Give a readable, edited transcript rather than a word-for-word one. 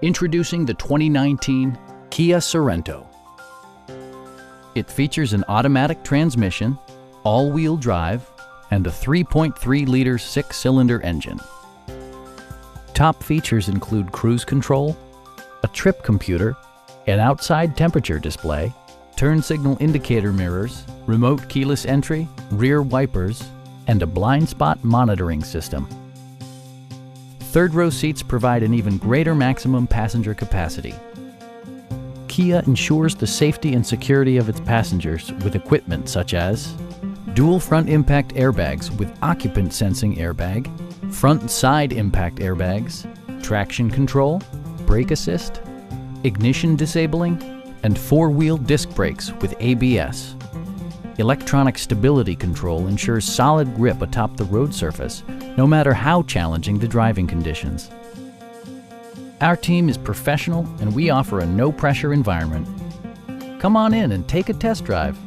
Introducing the 2019 Kia Sorento. It features an automatic transmission, all-wheel drive, and a 3.3-liter six-cylinder engine. Top features include cruise control, a trip computer, an outside temperature display, turn signal indicator mirrors, remote keyless entry, rear wipers, and a blind spot monitoring system. Third-row seats provide an even greater maximum passenger capacity. Kia ensures the safety and security of its passengers with equipment such as dual front impact airbags with occupant sensing airbag, front and side impact airbags, traction control, brake assist, ignition disabling, and four-wheel disc brakes with ABS. Electronic stability control ensures solid grip atop the road surface, no matter how challenging the driving conditions. Our team is professional and we offer a no-pressure environment. Come on in and take a test drive.